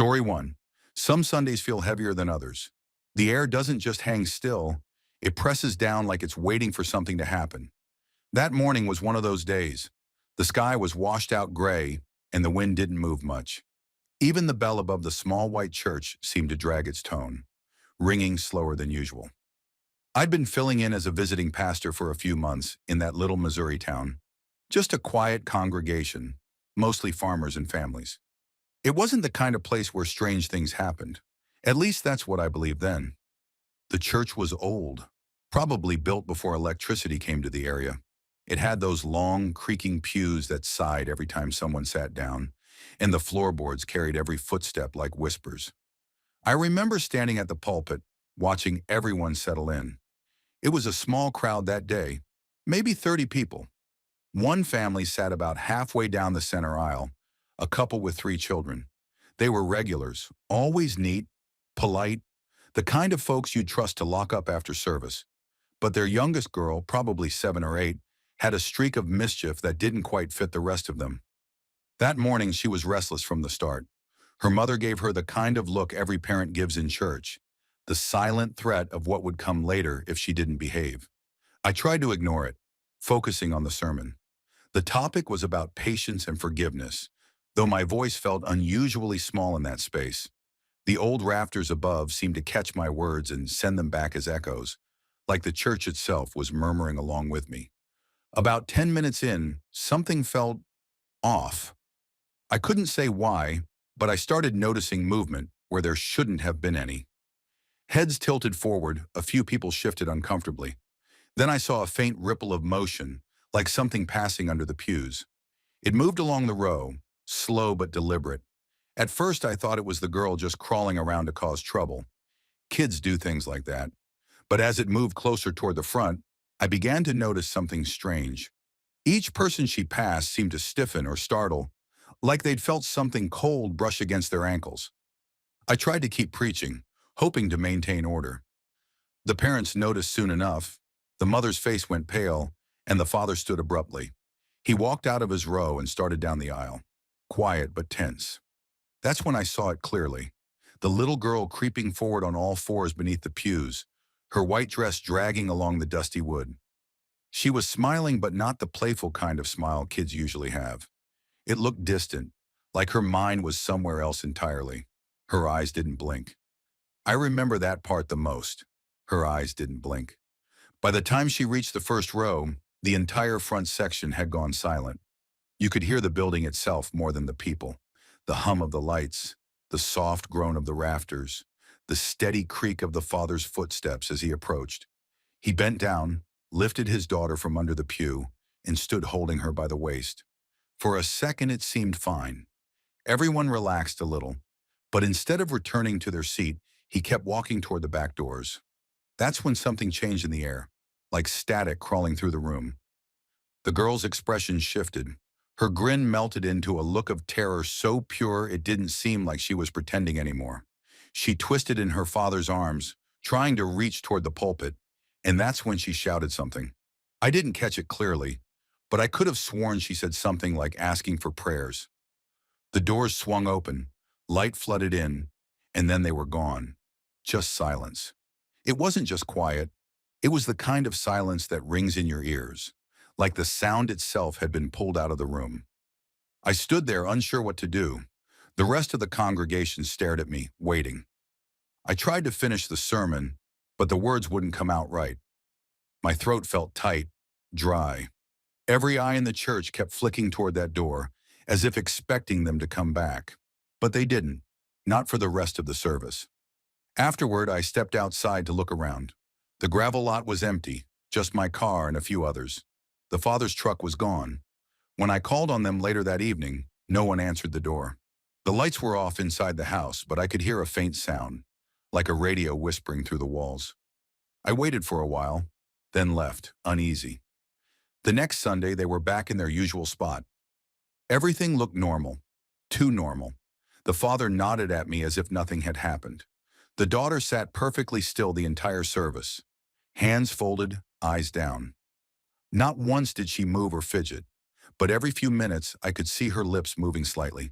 Story 1. Some Sundays feel heavier than others. The air doesn't just hang still, it presses down like it's waiting for something to happen. That morning was one of those days. The sky was washed out gray, and the wind didn't move much. Even the bell above the small white church seemed to drag its tone, ringing slower than usual. I'd been filling in as a visiting pastor for a few months in that little Missouri town. Just a quiet congregation, mostly farmers and families. It wasn't the kind of place where strange things happened. At least that's what I believed then. The church was old, probably built before electricity came to the area. It had those long, creaking pews that sighed every time someone sat down, and the floorboards carried every footstep like whispers. I remember standing at the pulpit, watching everyone settle in. It was a small crowd that day, maybe 30 people. One family sat about halfway down the center aisle, a couple with 3 children. They were regulars, always neat, polite, the kind of folks you'd trust to lock up after service. But their youngest girl, probably 7 or 8, had a streak of mischief that didn't quite fit the rest of them. That morning, she was restless from the start. Her mother gave her the kind of look every parent gives in church, the silent threat of what would come later if she didn't behave. I tried to ignore it, focusing on the sermon. The topic was about patience and forgiveness, though my voice felt unusually small in that space. The old rafters above seemed to catch my words and send them back as echoes, like the church itself was murmuring along with me. About 10 minutes in, something felt off. I couldn't say why, but I started noticing movement where there shouldn't have been any. Heads tilted forward, a few people shifted uncomfortably. Then I saw a faint ripple of motion, like something passing under the pews. It moved along the row, slow but deliberate. At first I thought it was the girl just crawling around to cause trouble. Kids do things like that. But as it moved closer toward the front, I began to notice something strange. Each person she passed seemed to stiffen or startle, like they'd felt something cold brush against their ankles. I tried to keep preaching, hoping to maintain order. The parents noticed soon enough. The mother's face went pale, and the father stood abruptly. He walked out of his row and started down the aisle, quiet but tense. That's when I saw it clearly. The little girl creeping forward on all fours beneath the pews, her white dress dragging along the dusty wood. She was smiling, but not the playful kind of smile kids usually have. It looked distant, like her mind was somewhere else entirely. Her eyes didn't blink. I remember that part the most. Her eyes didn't blink. By the time she reached the first row, the entire front section had gone silent. You could hear the building itself more than the people. The hum of the lights, the soft groan of the rafters, the steady creak of the father's footsteps as he approached. He bent down, lifted his daughter from under the pew, and stood holding her by the waist. For a second it seemed fine. Everyone relaxed a little, but instead of returning to their seat, he kept walking toward the back doors. That's when something changed in the air, like static crawling through the room. The girl's expression shifted. Her grin melted into a look of terror so pure it didn't seem like she was pretending anymore. She twisted in her father's arms, trying to reach toward the pulpit, and that's when she shouted something. I didn't catch it clearly, but I could have sworn she said something like asking for prayers. The doors swung open, light flooded in, and then they were gone. Just silence. It wasn't just quiet. It was the kind of silence that rings in your ears, like the sound itself had been pulled out of the room. I stood there unsure what to do. The rest of the congregation stared at me, waiting. I tried to finish the sermon, but the words wouldn't come out right. My throat felt tight, dry. Every eye in the church kept flicking toward that door, as if expecting them to come back. But they didn't, not for the rest of the service. Afterward, I stepped outside to look around. The gravel lot was empty, just my car and a few others. The father's truck was gone. When I called on them later that evening, no one answered the door. The lights were off inside the house, but I could hear a faint sound, like a radio whispering through the walls. I waited for a while, then left, uneasy. The next Sunday, they were back in their usual spot. Everything looked normal, too normal. The father nodded at me as if nothing had happened. The daughter sat perfectly still the entire service, hands folded, eyes down. Not once did she move or fidget, but every few minutes I could see her lips moving slightly,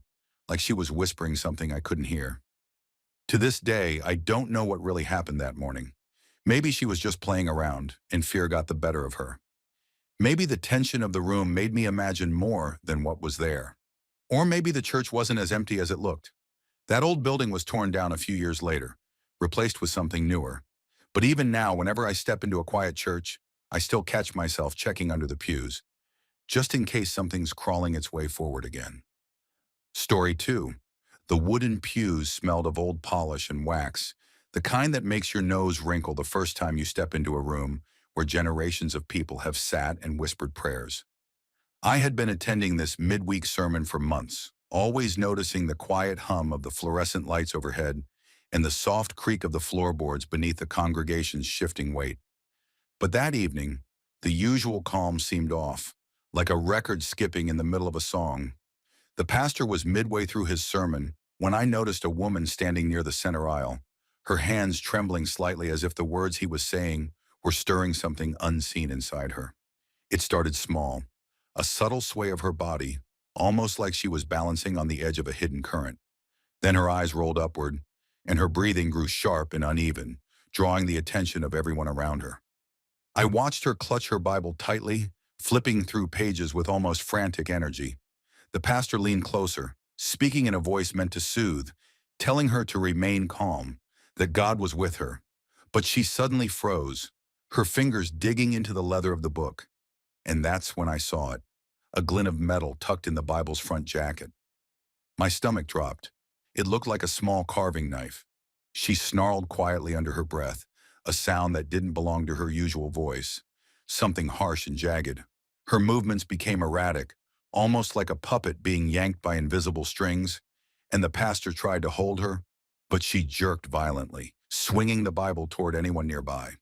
like she was whispering something I couldn't hear. To this day, I don't know what really happened that morning. Maybe she was just playing around, and fear got the better of her. Maybe the tension of the room made me imagine more than what was there. Or maybe the church wasn't as empty as it looked. That old building was torn down a few years later, replaced with something newer. But even now, whenever I step into a quiet church, I still catch myself checking under the pews, just in case something's crawling its way forward again. Story 2. The wooden pews smelled of old polish and wax, the kind that makes your nose wrinkle the first time you step into a room where generations of people have sat and whispered prayers. I had been attending this midweek sermon for months, always noticing the quiet hum of the fluorescent lights overhead and the soft creak of the floorboards beneath the congregation's shifting weight. But that evening, the usual calm seemed off, like a record skipping in the middle of a song. The pastor was midway through his sermon when I noticed a woman standing near the center aisle, her hands trembling slightly as if the words he was saying were stirring something unseen inside her. It started small, a subtle sway of her body, almost like she was balancing on the edge of a hidden current. Then her eyes rolled upward, and her breathing grew sharp and uneven, drawing the attention of everyone around her. I watched her clutch her Bible tightly, flipping through pages with almost frantic energy. The pastor leaned closer, speaking in a voice meant to soothe, telling her to remain calm, that God was with her. But she suddenly froze, her fingers digging into the leather of the book. And that's when I saw it, a glint of metal tucked in the Bible's front jacket. My stomach dropped. It looked like a small carving knife. She snarled quietly under her breath, a sound that didn't belong to her usual voice, something harsh and jagged. Her movements became erratic, almost like a puppet being yanked by invisible strings, and the pastor tried to hold her, but she jerked violently, swinging the Bible toward anyone nearby.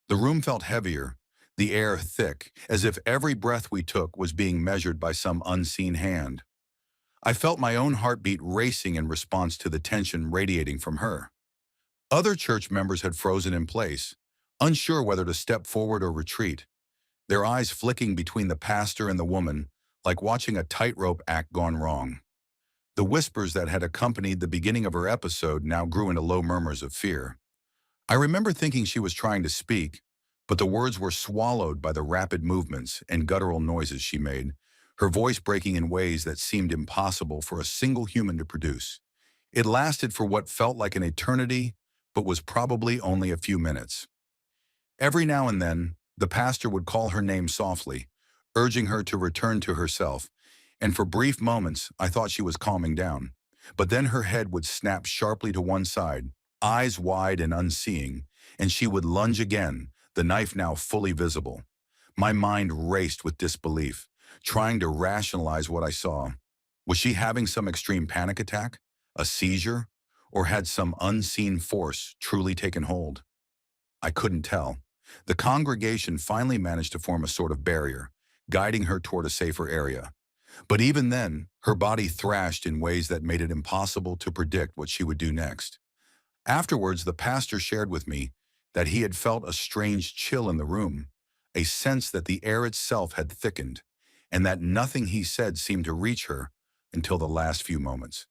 The room felt heavier, the air thick, as if every breath we took was being measured by some unseen hand. I felt my own heartbeat racing in response to the tension radiating from her. Other church members had frozen in place, unsure whether to step forward or retreat, their eyes flicking between the pastor and the woman, like watching a tightrope act gone wrong. The whispers that had accompanied the beginning of her episode now grew into low murmurs of fear. I remember thinking she was trying to speak, but the words were swallowed by the rapid movements and guttural noises she made, her voice breaking in ways that seemed impossible for a single human to produce. It lasted for what felt like an eternity, but was probably only a few minutes. Every now and then, the pastor would call her name softly, urging her to return to herself, and for brief moments I thought she was calming down. But then her head would snap sharply to one side, eyes wide and unseeing, and she would lunge again, the knife now fully visible. My mind raced with disbelief, trying to rationalize what I saw. Was she having some extreme panic attack, a seizure, or had some unseen force truly taken hold? I couldn't tell. The congregation finally managed to form a sort of barrier, guiding her toward a safer area. But even then, her body thrashed in ways that made it impossible to predict what she would do next. Afterwards, the pastor shared with me that he had felt a strange chill in the room, a sense that the air itself had thickened, and that nothing he said seemed to reach her until the last few moments.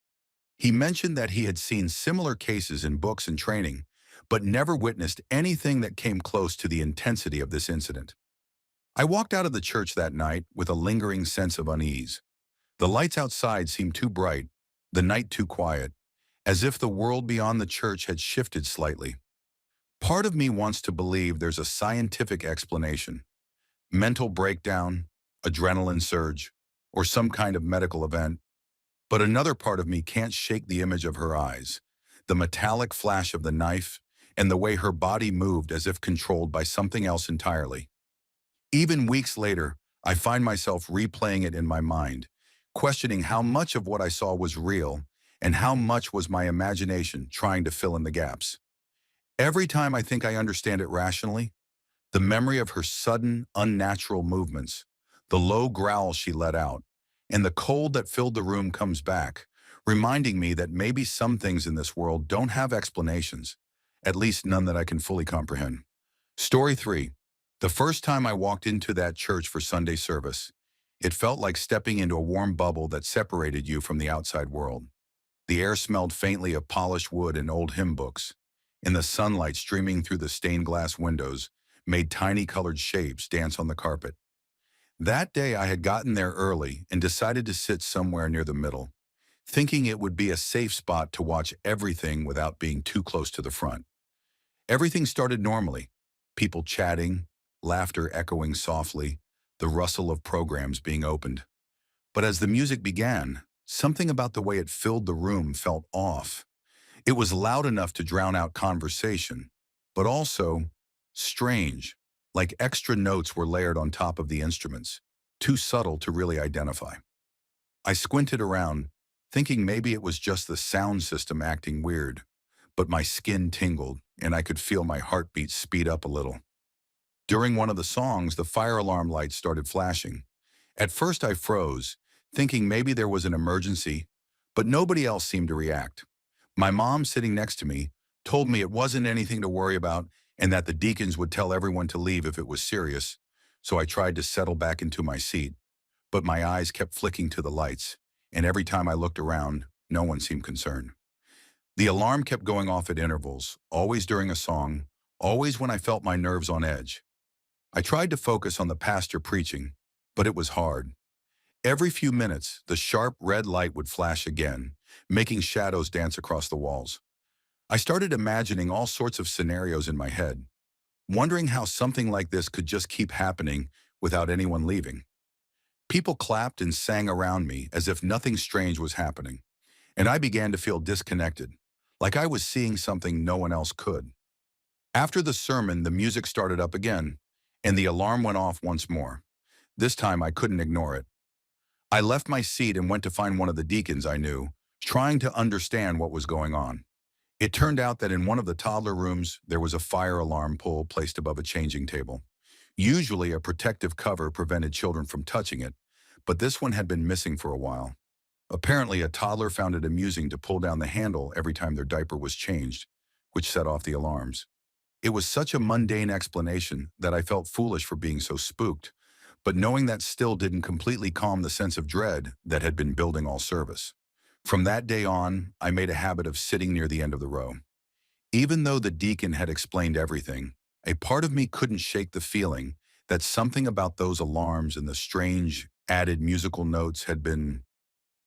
He mentioned that he had seen similar cases in books and training, but never witnessed anything that came close to the intensity of this incident. I walked out of the church that night with a lingering sense of unease. The lights outside seemed too bright, the night too quiet, as if the world beyond the church had shifted slightly. Part of me wants to believe there's a scientific explanation: mental breakdown, adrenaline surge, or some kind of medical event. But another part of me can't shake the image of her eyes, the metallic flash of the knife, and the way her body moved as if controlled by something else entirely. Even weeks later, I find myself replaying it in my mind, questioning how much of what I saw was real and how much was my imagination trying to fill in the gaps. Every time I think I understand it rationally, the memory of her sudden, unnatural movements, the low growl she let out, and the cold that filled the room comes back, reminding me that maybe some things in this world don't have explanations, at least none that I can fully comprehend. Story 3. The first time I walked into that church for Sunday service, It felt like stepping into a warm bubble that separated you from the outside world. The air smelled faintly of polished wood and old hymn books, and the sunlight streaming through the stained glass windows made tiny colored shapes dance on the carpet. That day I had gotten there early and decided to sit somewhere near the middle, thinking it would be a safe spot to watch everything without being too close to the front. Everything started normally, people chatting, laughter echoing softly, the rustle of programs being opened. But as the music began, something about the way it filled the room felt off. It was loud enough to drown out conversation, but also strange, like extra notes were layered on top of the instruments, too subtle to really identify. I squinted around, thinking maybe it was just the sound system acting weird, but my skin tingled and I could feel my heartbeat speed up a little. During one of the songs, the fire alarm lights started flashing. At first I froze, thinking maybe there was an emergency, but nobody else seemed to react. My mom, sitting next to me, told me it wasn't anything to worry about and that the deacons would tell everyone to leave if it was serious, so I tried to settle back into my seat. But my eyes kept flicking to the lights, and every time I looked around, no one seemed concerned. The alarm kept going off at intervals, always during a song, always when I felt my nerves on edge. I tried to focus on the pastor preaching, but it was hard. Every few minutes, the sharp red light would flash again, making shadows dance across the walls. I started imagining all sorts of scenarios in my head, wondering how something like this could just keep happening without anyone leaving. People clapped and sang around me as if nothing strange was happening, and I began to feel disconnected, like I was seeing something no one else could. After the sermon, the music started up again, and the alarm went off once more. This time I couldn't ignore it. I left my seat and went to find one of the deacons I knew, trying to understand what was going on. It turned out that in one of the toddler rooms, there was a fire alarm pole placed above a changing table. Usually a protective cover prevented children from touching it, but this one had been missing for a while. Apparently, a toddler found it amusing to pull down the handle every time their diaper was changed, which set off the alarms. It was such a mundane explanation that I felt foolish for being so spooked, but knowing that still didn't completely calm the sense of dread that had been building all service. From that day on, I made a habit of sitting near the end of the row. Even though the deacon had explained everything, a part of me couldn't shake the feeling that something about those alarms and the strange, added musical notes had been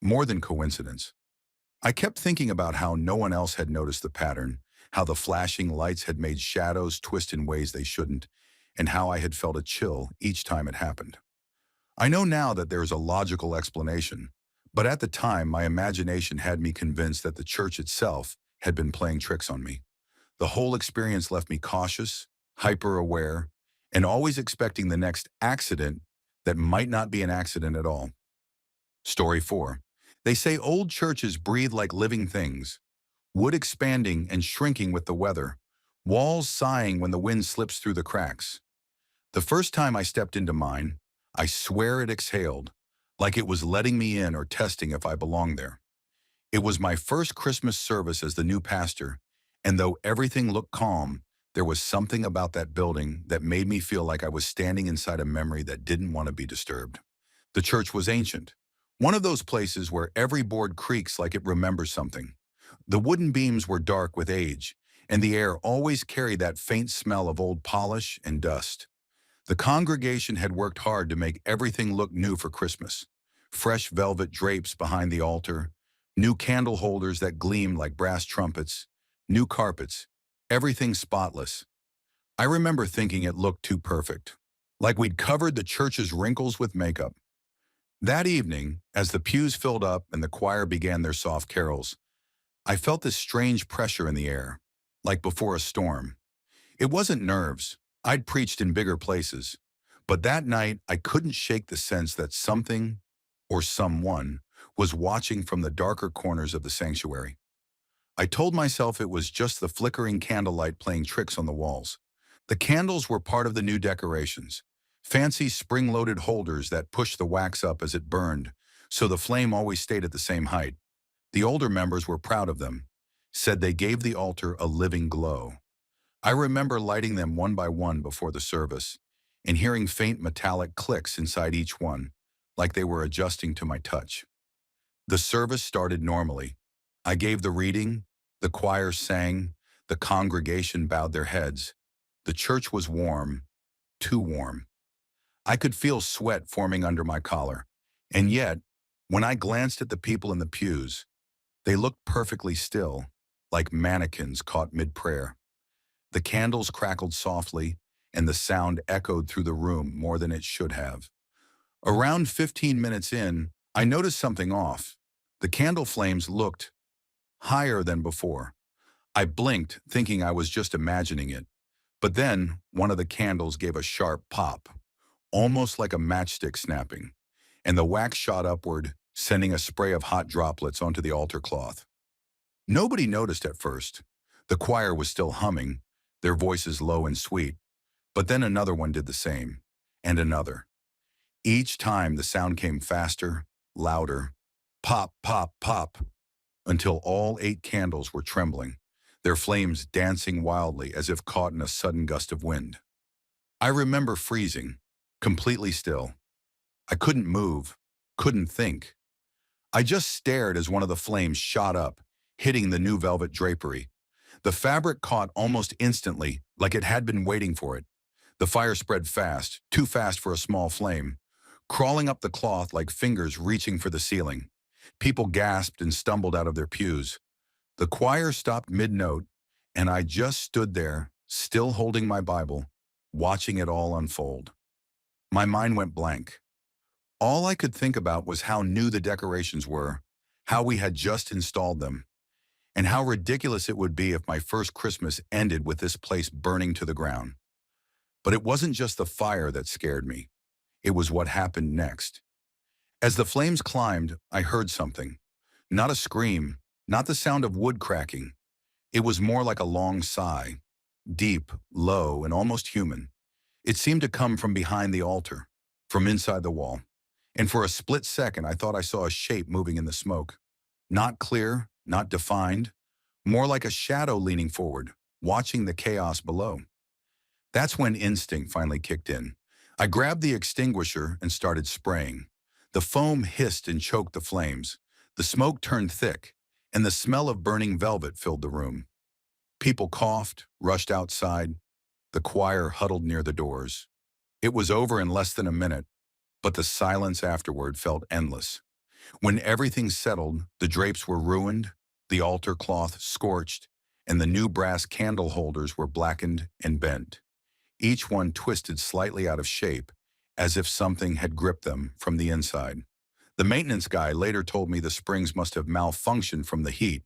more than coincidence. I kept thinking about how no one else had noticed the pattern, how the flashing lights had made shadows twist in ways they shouldn't, and how I had felt a chill each time it happened. I know now that there is a logical explanation, but at the time my imagination had me convinced that the church itself had been playing tricks on me. The whole experience left me cautious, hyper-aware, and always expecting the next accident that might not be an accident at all. Story 4. They say old churches breathe like living things, wood expanding and shrinking with the weather, walls sighing when the wind slips through the cracks. The first time I stepped into mine, I swear it exhaled, like it was letting me in or testing if I belonged there. It was my first Christmas service as the new pastor, and though everything looked calm, there was something about that building that made me feel like I was standing inside a memory that didn't want to be disturbed. The church was ancient, one of those places where every board creaks like it remembers something. The wooden beams were dark with age, and the air always carried that faint smell of old polish and dust. The congregation had worked hard to make everything look new for Christmas. Fresh velvet drapes behind the altar, new candle holders that gleamed like brass trumpets, new carpets, everything spotless. I remember thinking it looked too perfect, like we'd covered the church's wrinkles with makeup. That evening, as the pews filled up and the choir began their soft carols, I felt this strange pressure in the air, like before a storm. It wasn't nerves. I'd preached in bigger places. But that night, I couldn't shake the sense that something, or someone, was watching from the darker corners of the sanctuary. I told myself it was just the flickering candlelight playing tricks on the walls. The candles were part of the new decorations, fancy spring-loaded holders that pushed the wax up as it burned, so the flame always stayed at the same height. The older members were proud of them, said they gave the altar a living glow. I remember lighting them one by one before the service, and hearing faint metallic clicks inside each one, like they were adjusting to my touch. The service started normally. I gave the reading, the choir sang, the congregation bowed their heads. The church was warm, too warm. I could feel sweat forming under my collar. And yet, when I glanced at the people in the pews, they looked perfectly still, like mannequins caught mid-prayer. The candles crackled softly, and the sound echoed through the room more than it should have. Around 15 minutes in, I noticed something off. The candle flames looked higher than before. I blinked, thinking I was just imagining it. But then, one of the candles gave a sharp pop, almost like a matchstick snapping, and the wax shot upward, sending a spray of hot droplets onto the altar cloth. Nobody noticed at first. The choir was still humming, their voices low and sweet, but then another one did the same, and another. Each time the sound came faster, louder, pop, pop, pop, until all 8 candles were trembling, their flames dancing wildly as if caught in a sudden gust of wind. I remember freezing, completely still. I couldn't move, couldn't think. I just stared as one of the flames shot up, hitting the new velvet drapery. The fabric caught almost instantly, like it had been waiting for it. The fire spread fast, too fast for a small flame, crawling up the cloth like fingers reaching for the ceiling. People gasped and stumbled out of their pews. The choir stopped mid-note, and I just stood there, still holding my Bible, watching it all unfold. My mind went blank. All I could think about was how new the decorations were, how we had just installed them, and how ridiculous it would be if my first Christmas ended with this place burning to the ground. But it wasn't just the fire that scared me. It was what happened next. As the flames climbed, I heard something. Not a scream, not the sound of wood cracking. It was more like a long sigh, deep, low, and almost human. It seemed to come from behind the altar, from inside the wall. And for a split second, I thought I saw a shape moving in the smoke. Not clear, not defined, more like a shadow leaning forward, watching the chaos below. That's when instinct finally kicked in. I grabbed the extinguisher and started spraying. The foam hissed and choked the flames. The smoke turned thick, and the smell of burning velvet filled the room. People coughed, rushed outside. The choir huddled near the doors. It was over in less than a minute, but the silence afterward felt endless. When everything settled, the drapes were ruined, the altar cloth scorched, and the new brass candle holders were blackened and bent, each one twisted slightly out of shape, as if something had gripped them from the inside. The maintenance guy later told me the springs must have malfunctioned from the heat.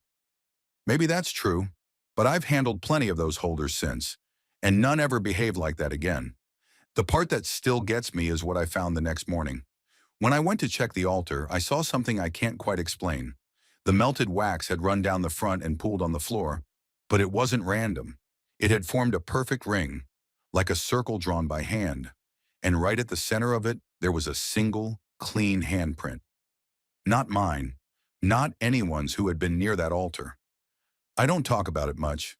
Maybe that's true, but I've handled plenty of those holders since, and none ever behaved like that again. The part that still gets me is what I found the next morning. When I went to check the altar, I saw something I can't quite explain. The melted wax had run down the front and pooled on the floor, but it wasn't random. It had formed a perfect ring, like a circle drawn by hand, and right at the center of it, there was a single, clean handprint. Not mine, not anyone's who had been near that altar. I don't talk about it much.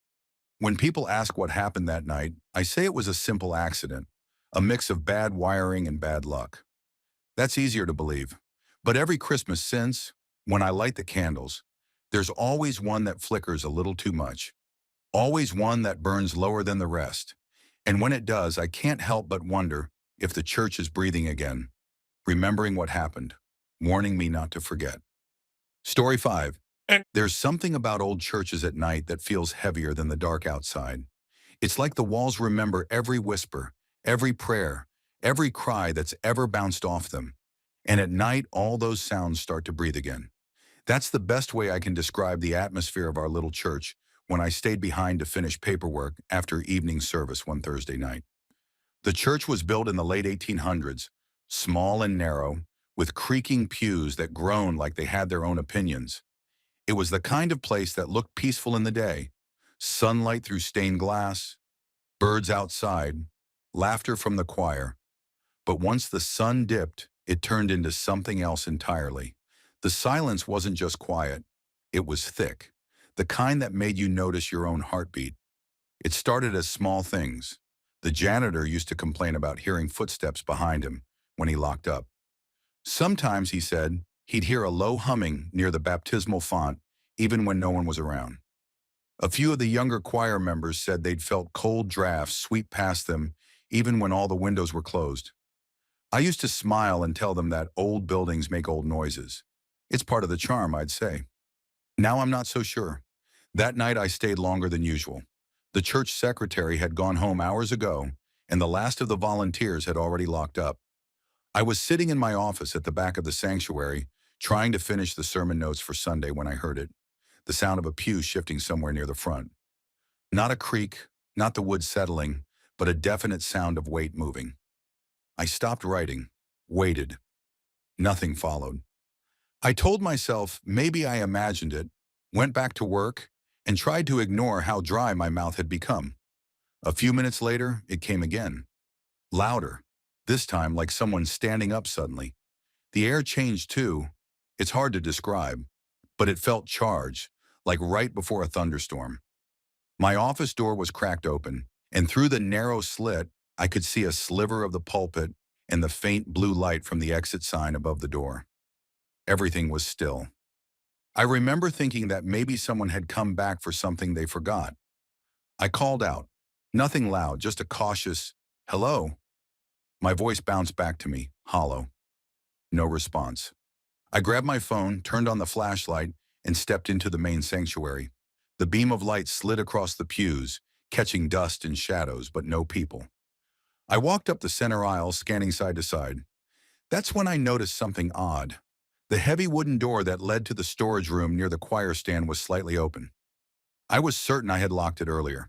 When people ask what happened that night, I say it was a simple accident, a mix of bad wiring and bad luck. That's easier to believe. But every Christmas since, when I light the candles, there's always one that flickers a little too much. Always one that burns lower than the rest. And when it does, I can't help but wonder if the church is breathing again, remembering what happened, warning me not to forget. Story 5. There's something about old churches at night that feels heavier than the dark outside. It's like the walls remember every whisper, every prayer, every cry that's ever bounced off them. And at night, all those sounds start to breathe again. That's the best way I can describe the atmosphere of our little church when I stayed behind to finish paperwork after evening service one Thursday night. The church was built in the late 1800s, small and narrow, with creaking pews that groaned like they had their own opinions. It was the kind of place that looked peaceful in the day, sunlight through stained glass, birds outside, laughter from the choir. But once the sun dipped, it turned into something else entirely. The silence wasn't just quiet, it was thick, the kind that made you notice your own heartbeat. It started as small things. The janitor used to complain about hearing footsteps behind him when he locked up. Sometimes, he said, he'd hear a low humming near the baptismal font, even when no one was around. A few of the younger choir members said they'd felt cold drafts sweep past them, even when all the windows were closed. I used to smile and tell them that old buildings make old noises. It's part of the charm, I'd say. Now I'm not so sure. That night I stayed longer than usual. The church secretary had gone home hours ago, and the last of the volunteers had already locked up. I was sitting in my office at the back of the sanctuary, trying to finish the sermon notes for Sunday when I heard it, the sound of a pew shifting somewhere near the front. Not a creak, not the wood settling, but a definite sound of weight moving. I stopped writing, waited. Nothing followed. I told myself maybe I imagined it, went back to work, and tried to ignore how dry my mouth had become. A few minutes later, it came again. Louder, this time like someone standing up suddenly. The air changed too. It's hard to describe, but it felt charged, like right before a thunderstorm. My office door was cracked open, and through the narrow slit, I could see a sliver of the pulpit and the faint blue light from the exit sign above the door. Everything was still. I remember thinking that maybe someone had come back for something they forgot. I called out. Nothing loud, just a cautious, "Hello?" My voice bounced back to me, hollow. No response. I grabbed my phone, turned on the flashlight, and stepped into the main sanctuary. The beam of light slid across the pews, catching dust and shadows, but no people. I walked up the center aisle, scanning side to side. That's when I noticed something odd. The heavy wooden door that led to the storage room near the choir stand was slightly open. I was certain I had locked it earlier.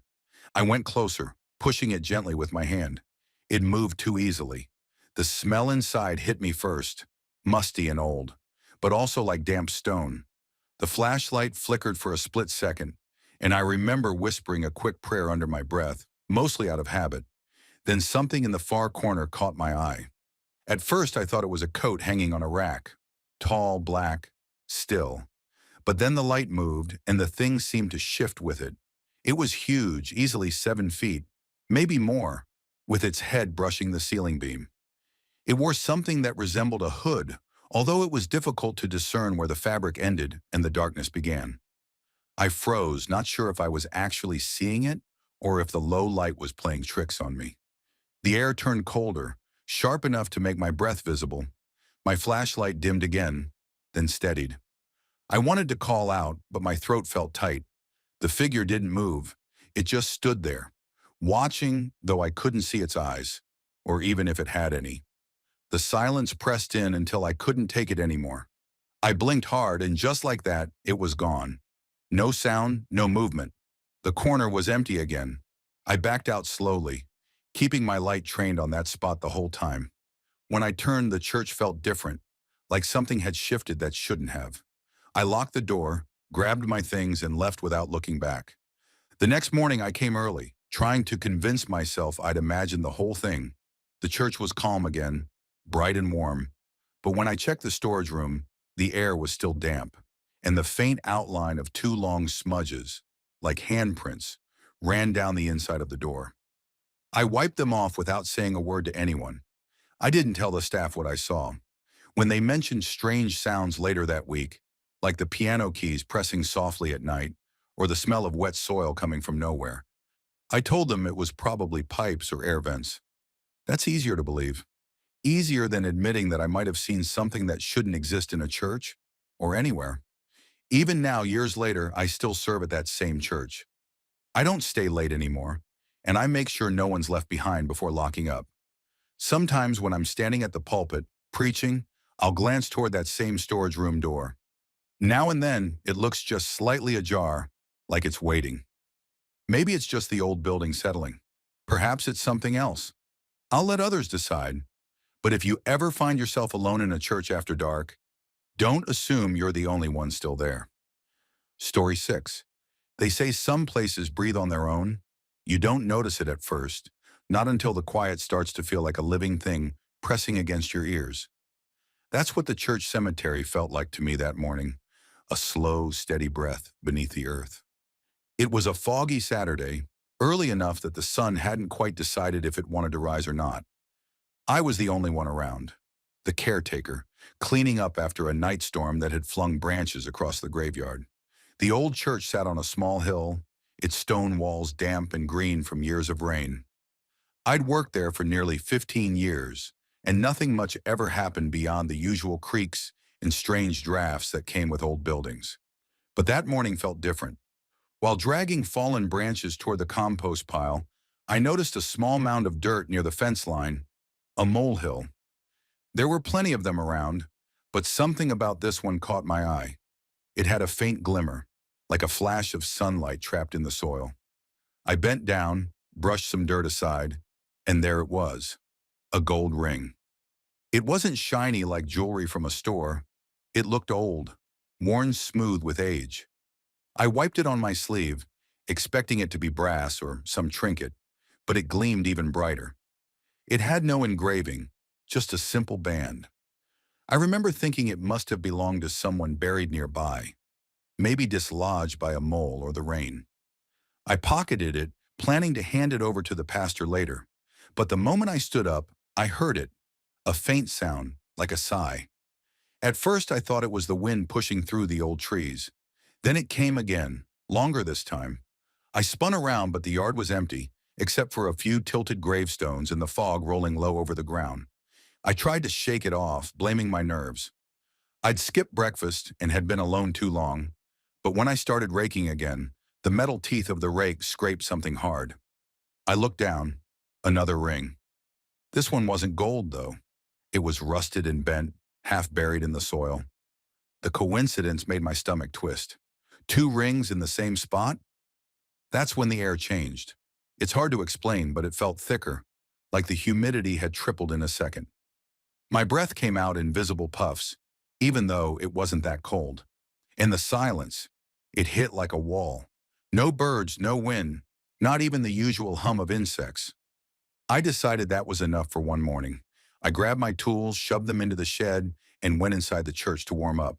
I went closer, pushing it gently with my hand. It moved too easily. The smell inside hit me first, musty and old, but also like damp stone. The flashlight flickered for a split second, and I remember whispering a quick prayer under my breath, mostly out of habit. Then something in the far corner caught my eye. At first I thought it was a coat hanging on a rack. Tall, black, still. But then the light moved, and the thing seemed to shift with it. It was huge, easily 7 feet, maybe more, with its head brushing the ceiling beam. It wore something that resembled a hood, although it was difficult to discern where the fabric ended and the darkness began. I froze, not sure if I was actually seeing it or if the low light was playing tricks on me. The air turned colder, sharp enough to make my breath visible. My flashlight dimmed again, then steadied. I wanted to call out, but my throat felt tight. The figure didn't move. It just stood there, watching, though I couldn't see its eyes, or even if it had any. The silence pressed in until I couldn't take it anymore. I blinked hard, and just like that, it was gone. No sound, no movement. The corner was empty again. I backed out slowly, keeping my light trained on that spot the whole time. When I turned, the church felt different, like something had shifted that shouldn't have. I locked the door, grabbed my things, and left without looking back. The next morning I came early, trying to convince myself I'd imagined the whole thing. The church was calm again, bright and warm. But when I checked the storage room, the air was still damp, and the faint outline of 2 long smudges, like handprints, ran down the inside of the door. I wiped them off without saying a word to anyone. I didn't tell the staff what I saw. When they mentioned strange sounds later that week, like the piano keys pressing softly at night, or the smell of wet soil coming from nowhere, I told them it was probably pipes or air vents. That's easier to believe. Easier than admitting that I might have seen something that shouldn't exist in a church, or anywhere. Even now, years later, I still serve at that same church. I don't stay late anymore, and I make sure no one's left behind before locking up. Sometimes when I'm standing at the pulpit, preaching, I'll glance toward that same storage room door. Now and then, it looks just slightly ajar, like it's waiting. Maybe it's just the old building settling. Perhaps it's something else. I'll let others decide. But if you ever find yourself alone in a church after dark, don't assume you're the only one still there. Story 6. They say some places breathe on their own. You don't notice it at first, not until the quiet starts to feel like a living thing pressing against your ears. That's what the church cemetery felt like to me that morning, a slow, steady breath beneath the earth. It was a foggy Saturday, early enough that the sun hadn't quite decided if it wanted to rise or not. I was the only one around. the caretaker, cleaning up after a night storm that had flung branches across the graveyard. The old church sat on a small hill, its stone walls damp and green from years of rain. I'd worked there for nearly 15 years, and nothing much ever happened beyond the usual creaks and strange drafts that came with old buildings. But that morning felt different. While dragging fallen branches toward the compost pile, I noticed a small mound of dirt near the fence line, a molehill. There were plenty of them around, but something about this one caught my eye. It had a faint glimmer, like a flash of sunlight trapped in the soil. I bent down, brushed some dirt aside, and there it was, a gold ring. It wasn't shiny like jewelry from a store. It looked old, worn smooth with age. I wiped it on my sleeve, expecting it to be brass or some trinket, but it gleamed even brighter. It had no engraving, just a simple band. I remember thinking it must have belonged to someone buried nearby, maybe dislodged by a mole or the rain. I pocketed it, planning to hand it over to the pastor later, but the moment I stood up, I heard it, a faint sound, like a sigh. At first I thought it was the wind pushing through the old trees. Then it came again, longer this time. I spun around, but the yard was empty, except for a few tilted gravestones and the fog rolling low over the ground. I tried to shake it off, blaming my nerves. I'd skipped breakfast and had been alone too long, but when I started raking again, the metal teeth of the rake scraped something hard. I looked down, another ring. This one wasn't gold, though. It was rusted and bent, half buried in the soil. The coincidence made my stomach twist. 2 rings in the same spot? That's when the air changed. It's hard to explain, but it felt thicker, like the humidity had tripled in a second. My breath came out in visible puffs, even though it wasn't that cold. In the silence, it hit like a wall. No birds, no wind, not even the usual hum of insects. I decided that was enough for one morning. I grabbed my tools, shoved them into the shed, and went inside the church to warm up.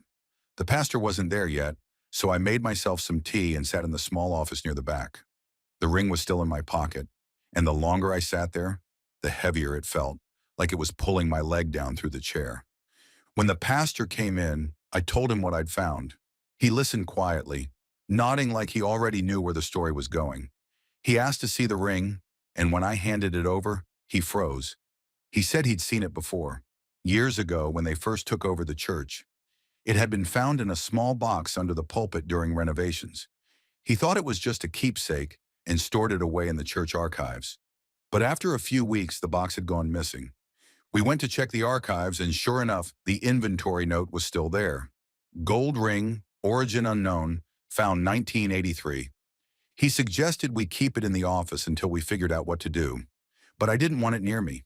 The pastor wasn't there yet, so I made myself some tea and sat in the small office near the back. The ring was still in my pocket, and the longer I sat there, the heavier it felt, like it was pulling my leg down through the chair. When the pastor came in, I told him what I'd found. He listened quietly, nodding like he already knew where the story was going. He asked to see the ring, and when I handed it over, he froze. He said he'd seen it before, years ago when they first took over the church. It had been found in a small box under the pulpit during renovations. He thought it was just a keepsake and stored it away in the church archives. But after a few weeks, the box had gone missing. We went to check the archives, and sure enough, the inventory note was still there. Gold ring, origin unknown, found 1983. He suggested we keep it in the office until we figured out what to do, but I didn't want it near me.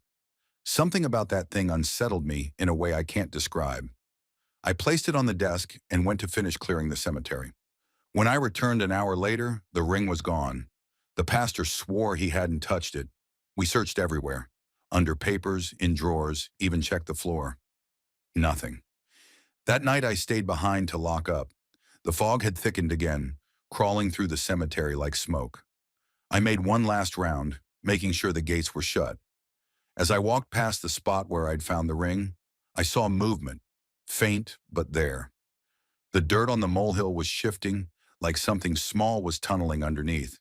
Something about that thing unsettled me in a way I can't describe. I placed it on the desk and went to finish clearing the cemetery. When I returned an hour later, the ring was gone. The pastor swore he hadn't touched it. We searched everywhere, under papers, in drawers, even checked the floor. Nothing. That night I stayed behind to lock up. The fog had thickened again, crawling through the cemetery like smoke. I made one last round, making sure the gates were shut. As I walked past the spot where I'd found the ring, I saw movement, faint but there. The dirt on the molehill was shifting, like something small was tunneling underneath.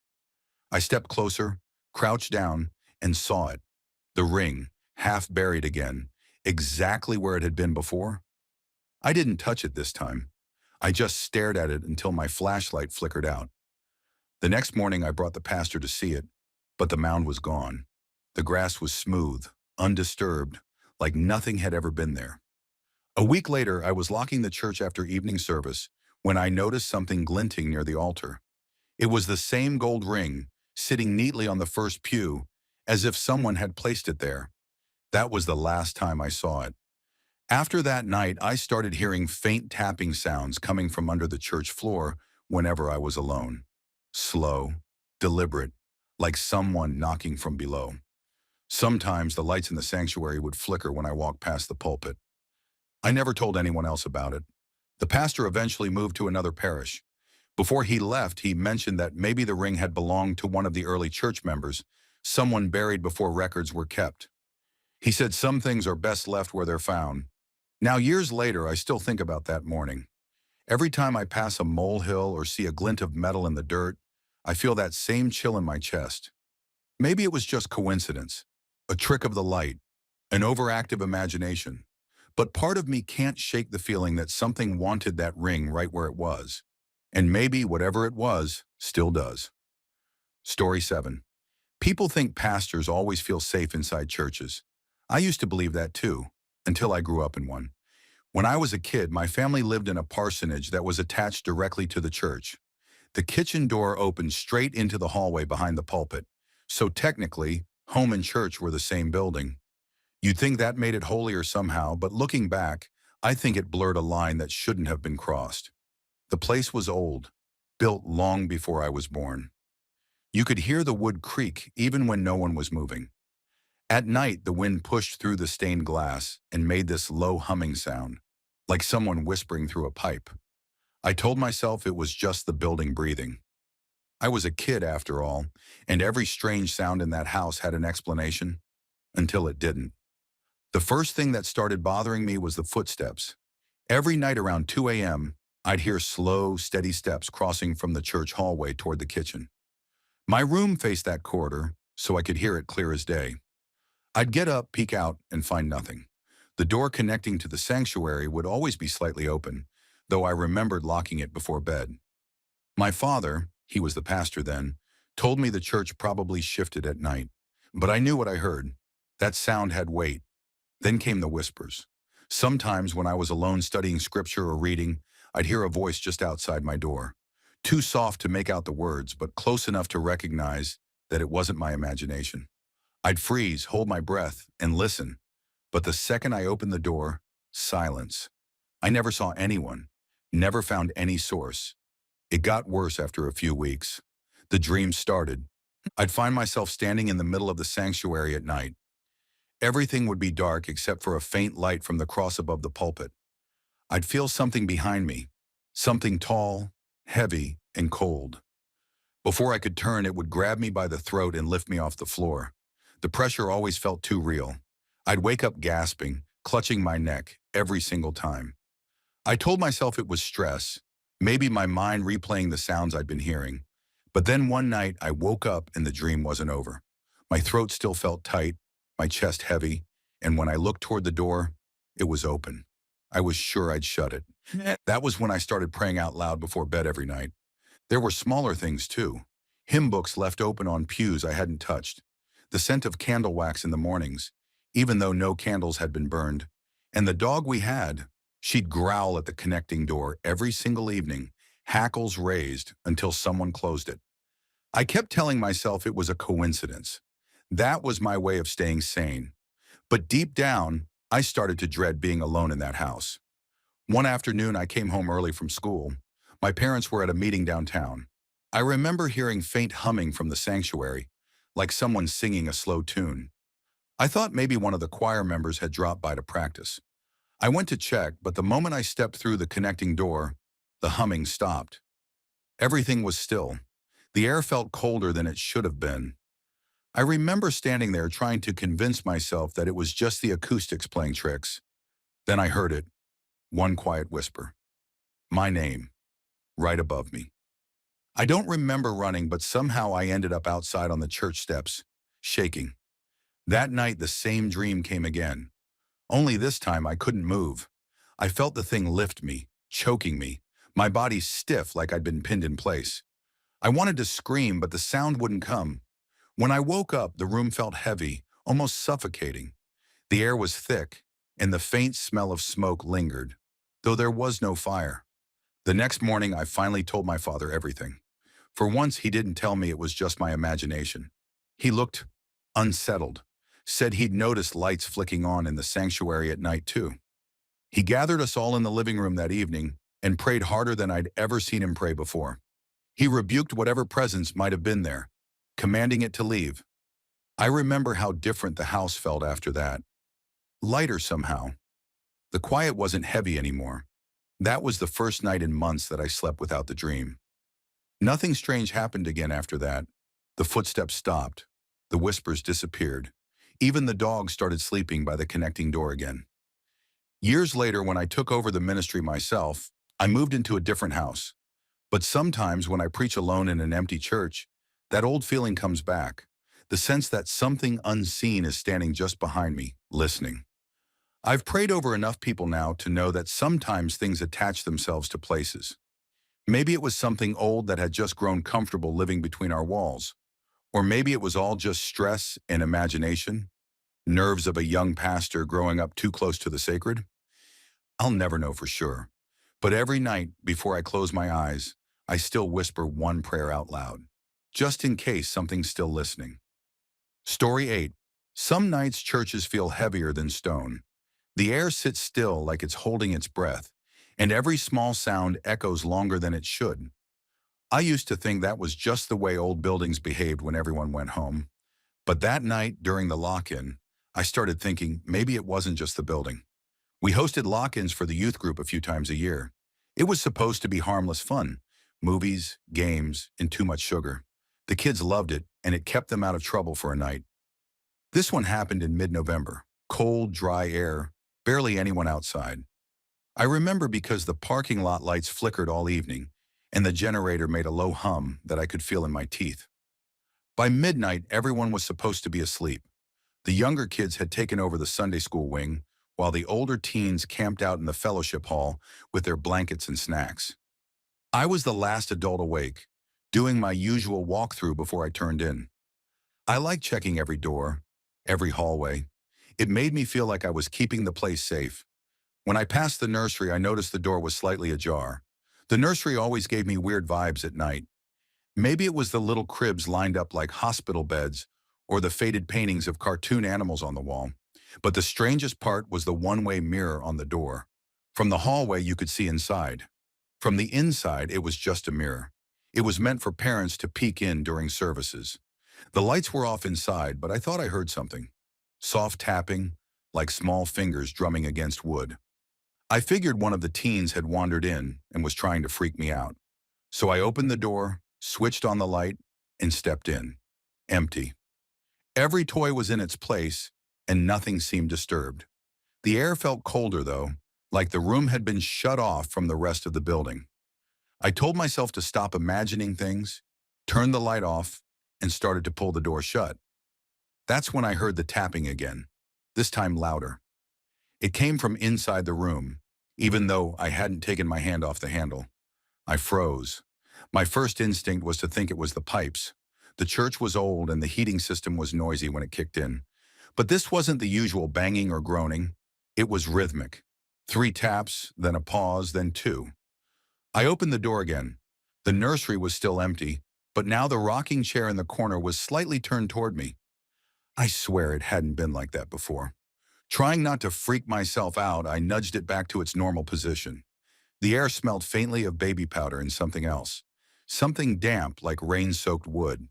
I stepped closer, crouched down, and saw it. The ring, half buried again, exactly where it had been before. I didn't touch it this time. I just stared at it until my flashlight flickered out. The next morning I brought the pastor to see it, but the mound was gone. The grass was smooth, undisturbed, like nothing had ever been there. A week later, I was locking the church after evening service when I noticed something glinting near the altar. It was the same gold ring, sitting neatly on the first pew, as if someone had placed it there. That was the last time I saw it. After that night, I started hearing faint tapping sounds coming from under the church floor whenever I was alone. Slow, deliberate, like someone knocking from below. Sometimes the lights in the sanctuary would flicker when I walked past the pulpit. I never told anyone else about it. The pastor eventually moved to another parish. Before he left, he mentioned that maybe the ring had belonged to one of the early church members, someone buried before records were kept. He said some things are best left where they're found, Now, years later, I still think about that morning. Every time I pass a molehill or see a glint of metal in the dirt, I feel that same chill in my chest. Maybe it was just coincidence, a trick of the light, an overactive imagination. But part of me can't shake the feeling that something wanted that ring right where it was. And maybe whatever it was still does. Story 7. People think pastors always feel safe inside churches. I used to believe that too, until I grew up in one. When I was a kid, my family lived in a parsonage that was attached directly to the church. The kitchen door opened straight into the hallway behind the pulpit. So technically, home and church were the same building. You'd think that made it holier somehow, but looking back, I think it blurred a line that shouldn't have been crossed. The place was old, built long before I was born. You could hear the wood creak even when no one was moving. At night, the wind pushed through the stained glass and made this low humming sound, like someone whispering through a pipe. I told myself it was just the building breathing. I was a kid after all, and every strange sound in that house had an explanation, until it didn't. The first thing that started bothering me was the footsteps. Every night around 2 a.m., I'd hear slow, steady steps crossing from the church hallway toward the kitchen. My room faced that corridor, so I could hear it clear as day. I'd get up, peek out, and find nothing. The door connecting to the sanctuary would always be slightly open, though I remembered locking it before bed. My father, he was the pastor then, told me the church probably shifted at night. But I knew what I heard. That sound had weight. Then came the whispers. Sometimes when I was alone studying scripture or reading, I'd hear a voice just outside my door. Too soft to make out the words, but close enough to recognize that it wasn't my imagination. I'd freeze, hold my breath, and listen. But the second I opened the door, silence. I never saw anyone, never found any source. It got worse after a few weeks. The dreams started. I'd find myself standing in the middle of the sanctuary at night. Everything would be dark except for a faint light from the cross above the pulpit. I'd feel something behind me, something tall, heavy, and cold. Before I could turn, it would grab me by the throat and lift me off the floor. The pressure always felt too real. I'd wake up gasping, clutching my neck every single time. I told myself it was stress, maybe my mind replaying the sounds I'd been hearing. But then one night I woke up and the dream wasn't over. My throat still felt tight, my chest heavy, and when I looked toward the door, it was open. I was sure I'd shut it. That was when I started praying out loud before bed every night. There were smaller things too. Hymn books left open on pews I hadn't touched. The scent of candle wax in the mornings, even though no candles had been burned. And the dog we had, she'd growl at the connecting door every single evening, hackles raised until someone closed it. I kept telling myself it was a coincidence. That was my way of staying sane. But deep down, I started to dread being alone in that house. One afternoon, I came home early from school. My parents were at a meeting downtown. I remember hearing faint humming from the sanctuary, like someone singing a slow tune. I thought maybe one of the choir members had dropped by to practice. I went to check, but the moment I stepped through the connecting door, the humming stopped. Everything was still. The air felt colder than it should have been. I remember standing there trying to convince myself that it was just the acoustics playing tricks. Then I heard it, one quiet whisper. My name, right above me. I don't remember running, but somehow I ended up outside on the church steps, shaking. That night, the same dream came again. Only this time, I couldn't move. I felt the thing lift me, choking me, my body stiff like I'd been pinned in place. I wanted to scream, but the sound wouldn't come. When I woke up, the room felt heavy, almost suffocating. The air was thick, and the faint smell of smoke lingered, though there was no fire. The next morning, I finally told my father everything. For once, he didn't tell me it was just my imagination. He looked unsettled, said he'd noticed lights flicking on in the sanctuary at night too. He gathered us all in the living room that evening and prayed harder than I'd ever seen him pray before. He rebuked whatever presence might have been there, commanding it to leave. I remember how different the house felt after that. Lighter somehow. The quiet wasn't heavy anymore. That was the first night in months that I slept without the dream. Nothing strange happened again after that. The footsteps stopped. The whispers disappeared. Even the dog started sleeping by the connecting door again. Years later, when I took over the ministry myself, I moved into a different house. But sometimes when I preach alone in an empty church, that old feeling comes back. The sense that something unseen is standing just behind me, listening. I've prayed over enough people now to know that sometimes things attach themselves to places. Maybe it was something old that had just grown comfortable living between our walls. Or maybe it was all just stress and imagination, nerves of a young pastor growing up too close to the sacred. I'll never know for sure. But every night before I close my eyes, I still whisper one prayer out loud, just in case something's still listening. Story 8. Some nights churches feel heavier than stone. The air sits still like it's holding its breath, and every small sound echoes longer than it should. I used to think that was just the way old buildings behaved when everyone went home. But that night during the lock-in, I started thinking maybe it wasn't just the building. We hosted lock-ins for the youth group a few times a year. It was supposed to be harmless fun, movies, games, and too much sugar. The kids loved it, and it kept them out of trouble for a night. This one happened in mid-November. Cold, dry air, barely anyone outside. I remember because the parking lot lights flickered all evening, and the generator made a low hum that I could feel in my teeth. By midnight, everyone was supposed to be asleep. The younger kids had taken over the Sunday school wing, while the older teens camped out in the fellowship hall with their blankets and snacks. I was the last adult awake, doing my usual walkthrough before I turned in. I liked checking every door, every hallway. It made me feel like I was keeping the place safe. When I passed the nursery, I noticed the door was slightly ajar. The nursery always gave me weird vibes at night. Maybe it was the little cribs lined up like hospital beds or the faded paintings of cartoon animals on the wall. But the strangest part was the one-way mirror on the door. From the hallway, you could see inside. From the inside, it was just a mirror. It was meant for parents to peek in during services. The lights were off inside, but I thought I heard something. Soft tapping, like small fingers drumming against wood. I figured one of the teens had wandered in and was trying to freak me out. So I opened the door, switched on the light, and stepped in. Empty. Every toy was in its place, and nothing seemed disturbed. The air felt colder, though, like the room had been shut off from the rest of the building. I told myself to stop imagining things, turned the light off, and started to pull the door shut. That's when I heard the tapping again, this time louder. It came from inside the room, even though I hadn't taken my hand off the handle. I froze. My first instinct was to think it was the pipes. The church was old and the heating system was noisy when it kicked in. But this wasn't the usual banging or groaning. It was rhythmic. 3 taps, then a pause, then 2. I opened the door again. The nursery was still empty, but now the rocking chair in the corner was slightly turned toward me. I swear it hadn't been like that before. Trying not to freak myself out, I nudged it back to its normal position. The air smelled faintly of baby powder and something else. Something damp like rain-soaked wood.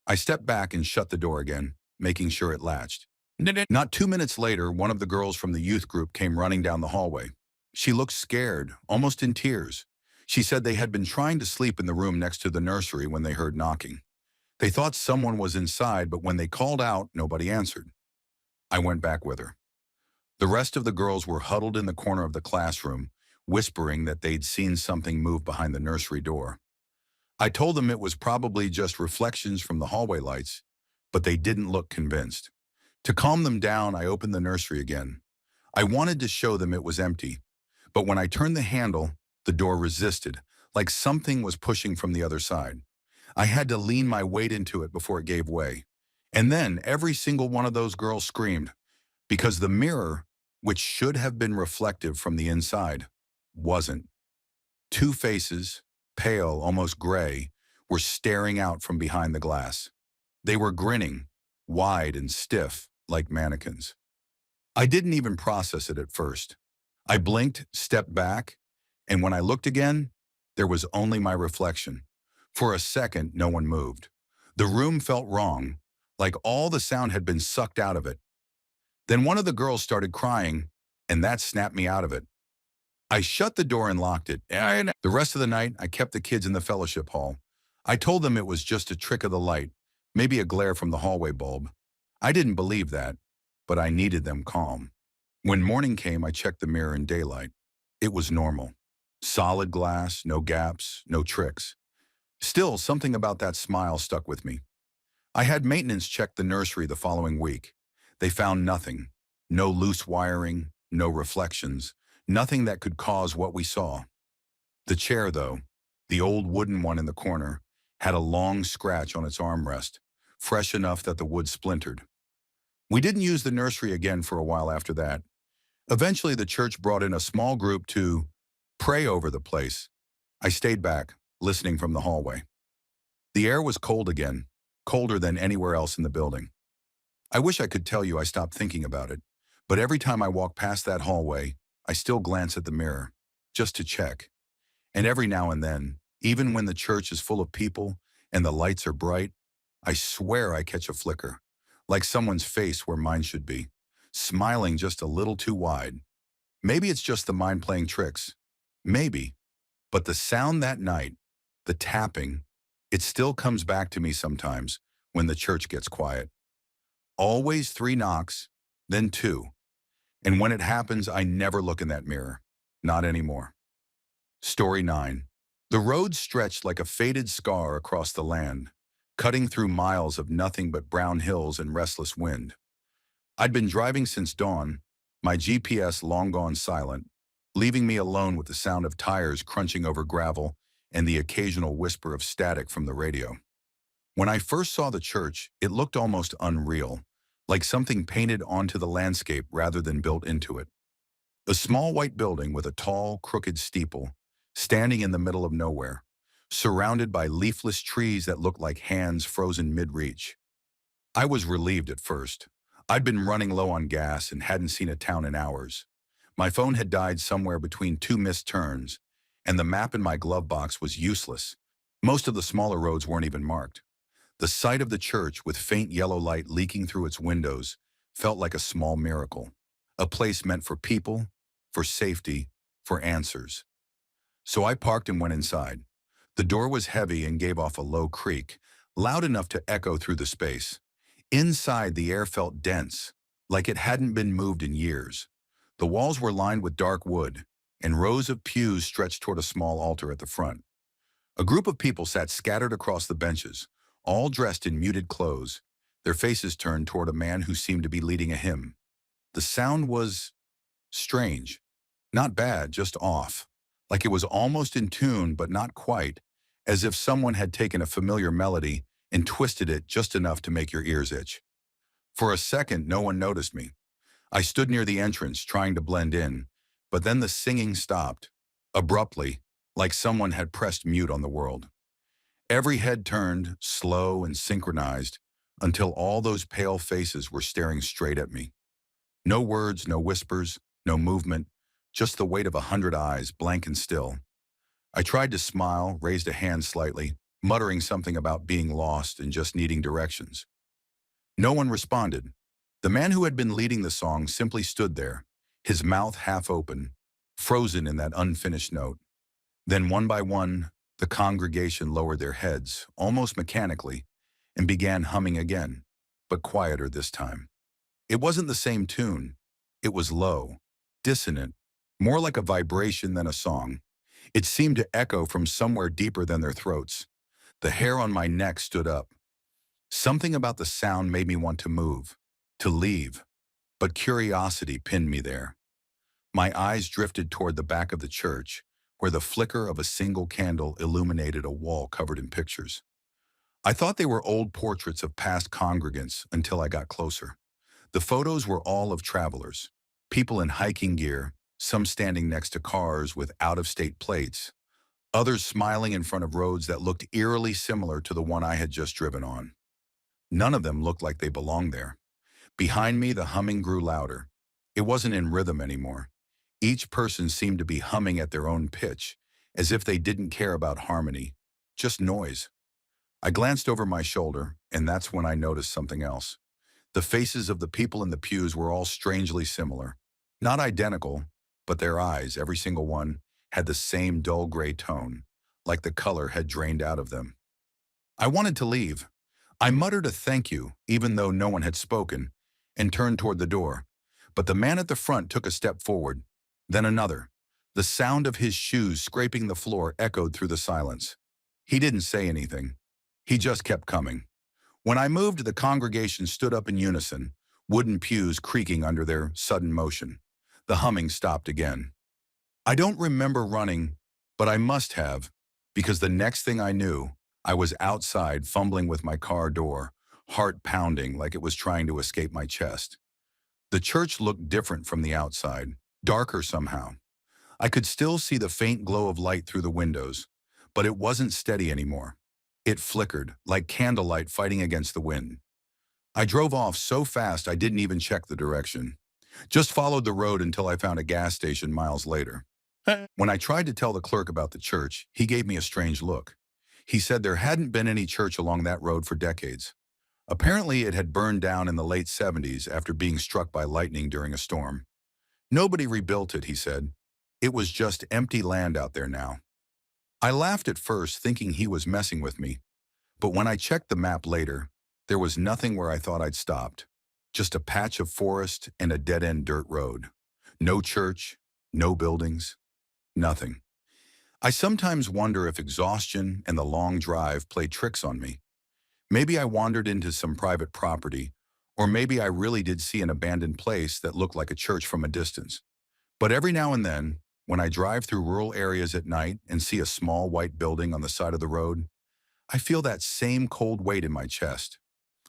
I stepped back and shut the door again, making sure it latched. Not 2 minutes later, one of the girls from the youth group came running down the hallway. She looked scared, almost in tears. She said they had been trying to sleep in the room next to the nursery when they heard knocking. They thought someone was inside, but when they called out, nobody answered. I went back with her. The rest of the girls were huddled in the corner of the classroom, whispering that they'd seen something move behind the nursery door. I told them it was probably just reflections from the hallway lights, but they didn't look convinced. To calm them down, I opened the nursery again. I wanted to show them it was empty, but when I turned the handle, the door resisted, like something was pushing from the other side. I had to lean my weight into it before it gave way. And then every single one of those girls screamed, because the mirror, which should have been reflective from the inside, wasn't. 2 faces, pale, almost gray, were staring out from behind the glass. They were grinning, wide and stiff, like mannequins. I didn't even process it at first. I blinked, stepped back, and when I looked again, there was only my reflection. For a second, no one moved. The room felt wrong, like all the sound had been sucked out of it. Then one of the girls started crying, and that snapped me out of it. I shut the door and locked it. And the rest of the night, I kept the kids in the fellowship hall. I told them it was just a trick of the light, maybe a glare from the hallway bulb. I didn't believe that, but I needed them calm. When morning came, I checked the mirror in daylight. It was normal. Solid glass, no gaps, no tricks. Still, something about that smile stuck with me. I had maintenance check the nursery the following week. They found nothing. No loose wiring, no reflections, nothing that could cause what we saw. The chair, though, the old wooden one in the corner, had a long scratch on its armrest, fresh enough that the wood splintered. We didn't use the nursery again for a while after that. Eventually, the church brought in a small group to pray over the place. I stayed back, listening from the hallway. The air was cold again, colder than anywhere else in the building. I wish I could tell you I stopped thinking about it, but every time I walk past that hallway, I still glance at the mirror, just to check. And every now and then, even when the church is full of people and the lights are bright, I swear I catch a flicker, like someone's face where mine should be, smiling just a little too wide. Maybe it's just the mind playing tricks. Maybe. But the sound that night, the tapping, it still comes back to me sometimes when the church gets quiet. Always 3 knocks, then 2. And when it happens, I never look in that mirror. Not anymore. Story 9. The road stretched like a faded scar across the land, cutting through miles of nothing but brown hills and restless wind. I'd been driving since dawn, my GPS long gone silent, leaving me alone with the sound of tires crunching over gravel and the occasional whisper of static from the radio. When I first saw the church, it looked almost unreal, like something painted onto the landscape rather than built into it. A small white building with a tall, crooked steeple, standing in the middle of nowhere, surrounded by leafless trees that looked like hands frozen mid-reach. I was relieved at first. I'd been running low on gas and hadn't seen a town in hours. My phone had died somewhere between 2 missed turns, and the map in my glove box was useless. Most of the smaller roads weren't even marked. The sight of the church with faint yellow light leaking through its windows felt like a small miracle, a place meant for people, for safety, for answers. So I parked and went inside. The door was heavy and gave off a low creak, loud enough to echo through the space. Inside, the air felt dense, like it hadn't been moved in years. The walls were lined with dark wood, and rows of pews stretched toward a small altar at the front. A group of people sat scattered across the benches, all dressed in muted clothes, their faces turned toward a man who seemed to be leading a hymn. The sound was strange. Not bad, just off. Like it was almost in tune, but not quite, as if someone had taken a familiar melody and twisted it just enough to make your ears itch. For a second, no one noticed me. I stood near the entrance, trying to blend in, but then the singing stopped, abruptly, like someone had pressed mute on the world. Every head turned, slow and synchronized, until all those pale faces were staring straight at me. No words, no whispers, no movement, just the weight of 100 eyes, blank and still. I tried to smile, raised a hand slightly, muttering something about being lost and just needing directions. No one responded. The man who had been leading the song simply stood there, his mouth half open, frozen in that unfinished note. Then one by one, the congregation lowered their heads, almost mechanically, and began humming again, but quieter this time. It wasn't the same tune. It was low, dissonant, more like a vibration than a song. It seemed to echo from somewhere deeper than their throats. The hair on my neck stood up. Something about the sound made me want to move, to leave, but curiosity pinned me there. My eyes drifted toward the back of the church, where the flicker of a single candle illuminated a wall covered in pictures. I thought they were old portraits of past congregants until I got closer. The photos were all of travelers, people in hiking gear, some standing next to cars with out-of-state plates, others smiling in front of roads that looked eerily similar to the one I had just driven on. None of them looked like they belonged there. Behind me, the humming grew louder. It wasn't in rhythm anymore. Each person seemed to be humming at their own pitch, as if they didn't care about harmony, just noise. I glanced over my shoulder, and that's when I noticed something else. The faces of the people in the pews were all strangely similar. Not identical, but their eyes, every single one, had the same dull gray tone, like the color had drained out of them. I wanted to leave. I muttered a thank you, even though no one had spoken, and turned toward the door. But the man at the front took a step forward, then another. The sound of his shoes scraping the floor echoed through the silence. He didn't say anything. He just kept coming. When I moved, the congregation stood up in unison, wooden pews creaking under their sudden motion. The humming stopped again. I don't remember running, but I must have, because the next thing I knew, I was outside fumbling with my car door, heart pounding like it was trying to escape my chest. The church looked different from the outside, darker somehow. I could still see the faint glow of light through the windows, but it wasn't steady anymore. It flickered, like candlelight fighting against the wind. I drove off so fast I didn't even check the direction. Just followed the road until I found a gas station miles later. When I tried to tell the clerk about the church, he gave me a strange look. He said there hadn't been any church along that road for decades. Apparently, it had burned down in the late 70s after being struck by lightning during a storm. Nobody rebuilt it, he said. It was just empty land out there now. I laughed at first, thinking he was messing with me. But when I checked the map later, there was nothing where I thought I'd stopped. Just a patch of forest and a dead-end dirt road. No church, no buildings, nothing. I sometimes wonder if exhaustion and the long drive played tricks on me. Maybe I wandered into some private property, or maybe I really did see an abandoned place that looked like a church from a distance. But every now and then, when I drive through rural areas at night and see a small white building on the side of the road, I feel that same cold weight in my chest.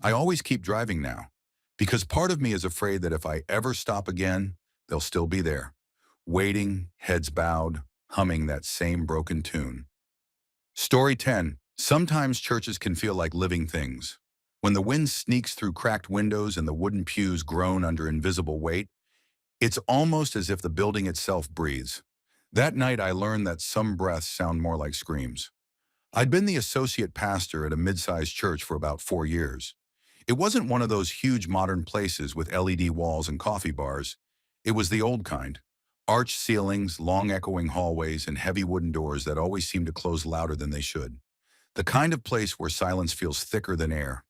I always keep driving now, because part of me is afraid that if I ever stop again, they'll still be there, waiting, heads bowed, humming that same broken tune. Story 10. Sometimes churches can feel like living things. When the wind sneaks through cracked windows and the wooden pews groan under invisible weight, it's almost as if the building itself breathes. That night I learned that some breaths sound more like screams. I'd been the associate pastor at a mid-sized church for about 4 years. It wasn't one of those huge modern places with LED walls and coffee bars. It was the old kind. Arched ceilings, long echoing hallways, and heavy wooden doors that always seemed to close louder than they should. The kind of place where silence feels thicker than air.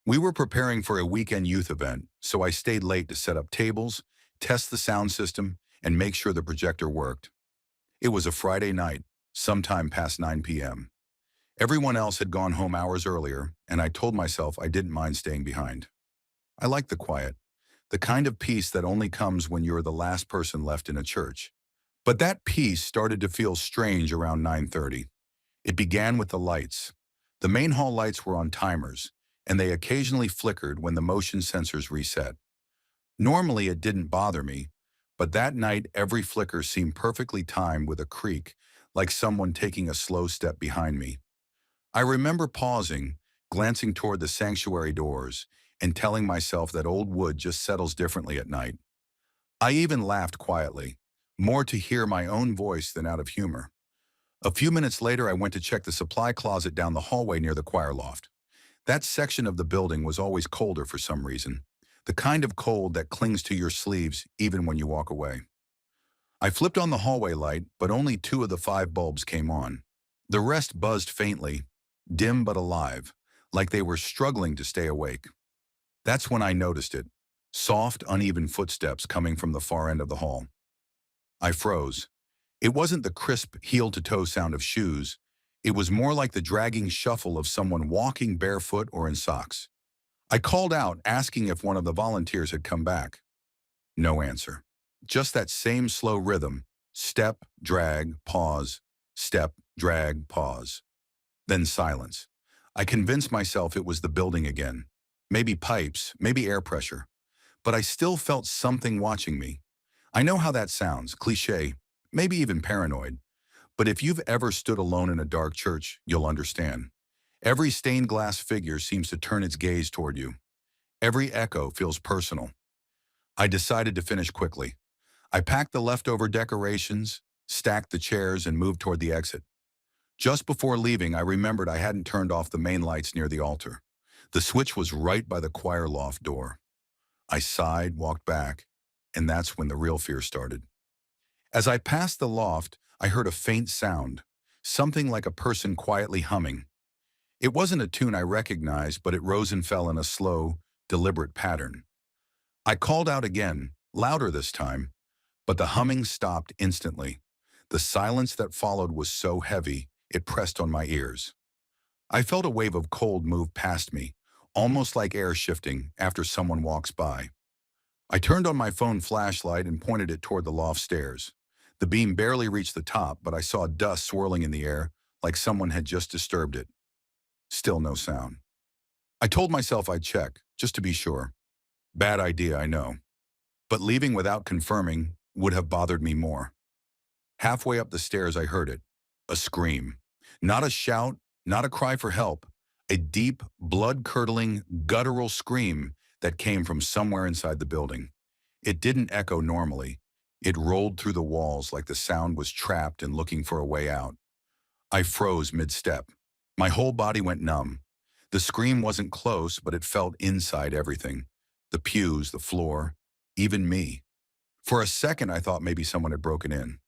We were preparing for a weekend youth event, so I stayed late to set up tables, test the sound system, and make sure the projector worked. It was a Friday night, sometime past 9 p.m. Everyone else had gone home hours earlier, and I told myself I didn't mind staying behind. I liked the quiet, the kind of peace that only comes when you're the last person left in a church. But that peace started to feel strange around 9:30. It began with the lights. The main hall lights were on timers, and they occasionally flickered when the motion sensors reset. Normally it didn't bother me, but that night every flicker seemed perfectly timed with a creak, like someone taking a slow step behind me. I remember pausing, glancing toward the sanctuary doors, and telling myself that old wood just settles differently at night. I even laughed quietly, more to hear my own voice than out of humor. A few minutes later, I went to check the supply closet down the hallway near the choir loft. That section of the building was always colder for some reason, the kind of cold that clings to your sleeves even when you walk away. I flipped on the hallway light, but only 2 of the 5 bulbs came on. The rest buzzed faintly, dim but alive, like they were struggling to stay awake. That's when I noticed it. Soft, uneven footsteps coming from the far end of the hall. I froze. It wasn't the crisp, heel-to-toe sound of shoes. It was more like the dragging shuffle of someone walking barefoot or in socks. I called out, asking if one of the volunteers had come back. No answer. Just that same slow rhythm. Step, drag, pause. Step, drag, pause. Then silence. I convinced myself it was the building again. Maybe pipes, maybe air pressure. But I still felt something watching me. I know how that sounds, cliché, maybe even paranoid. But if you've ever stood alone in a dark church, you'll understand. Every stained glass figure seems to turn its gaze toward you. Every echo feels personal. I decided to finish quickly. I packed the leftover decorations, stacked the chairs, and moved toward the exit. Just before leaving, I remembered I hadn't turned off the main lights near the altar. The switch was right by the choir loft door. I sighed, walked back, and that's when the real fear started. As I passed the loft, I heard a faint sound, something like a person quietly humming. It wasn't a tune I recognized, but it rose and fell in a slow, deliberate pattern. I called out again, louder this time, but the humming stopped instantly. The silence that followed was so heavy, it pressed on my ears. I felt a wave of cold move past me, almost like air shifting after someone walks by. I turned on my phone flashlight and pointed it toward the loft stairs. The beam barely reached the top, but I saw dust swirling in the air like someone had just disturbed it. Still no sound. I told myself I'd check, just to be sure. Bad idea, I know. But leaving without confirming would have bothered me more. Halfway up the stairs, I heard it. A scream. Not a shout, not a cry for help. A deep, blood-curdling, guttural scream that came from somewhere inside the building. It didn't echo normally. It rolled through the walls like the sound was trapped and looking for a way out. I froze mid-step. My whole body went numb. The scream wasn't close, but it felt inside everything. The pews, the floor, even me. For a second, I thought maybe someone had broken in.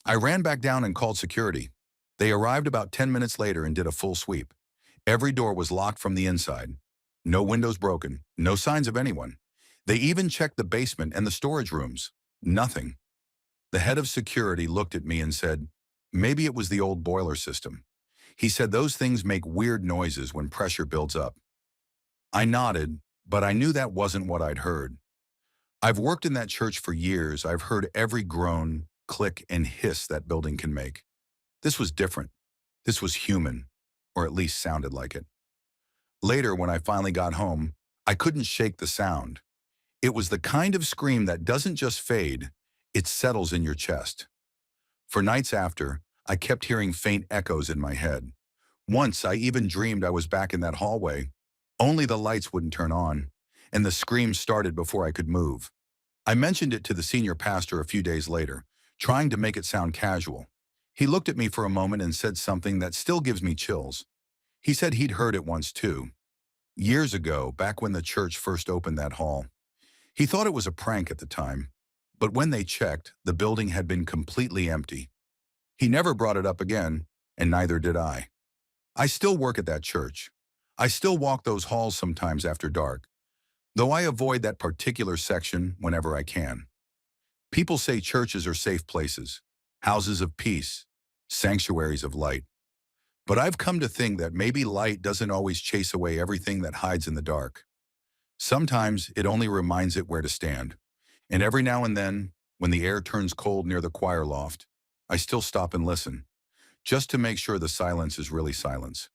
I ran back down and called security. They arrived about 10 minutes later and did a full sweep. Every door was locked from the inside. No windows broken, no signs of anyone. They even checked the basement and the storage rooms. Nothing. The head of security looked at me and said, "Maybe it was the old boiler system." He said those things make weird noises when pressure builds up. I nodded, but I knew that wasn't what I'd heard. I've worked in that church for years. I've heard every groan, click, and hiss that building can make. This was different. This was human, or at least sounded like it. Later, when I finally got home, I couldn't shake the sound. It was the kind of scream that doesn't just fade, it settles in your chest. For nights after, I kept hearing faint echoes in my head. Once, I even dreamed I was back in that hallway. Only the lights wouldn't turn on, and the scream started before I could move. I mentioned it to the senior pastor a few days later, trying to make it sound casual. He looked at me for a moment and said something that still gives me chills. He said he'd heard it once too. Years ago, back when the church first opened that hall. He thought it was a prank at the time, but when they checked, the building had been completely empty. He never brought it up again, and neither did I. I still work at that church. I still walk those halls sometimes after dark, though I avoid that particular section whenever I can. People say churches are safe places, houses of peace, sanctuaries of light. But I've come to think that maybe light doesn't always chase away everything that hides in the dark. Sometimes it only reminds it where to stand. And every now and then, when the air turns cold near the choir loft, I still stop and listen, just to make sure the silence is really silence.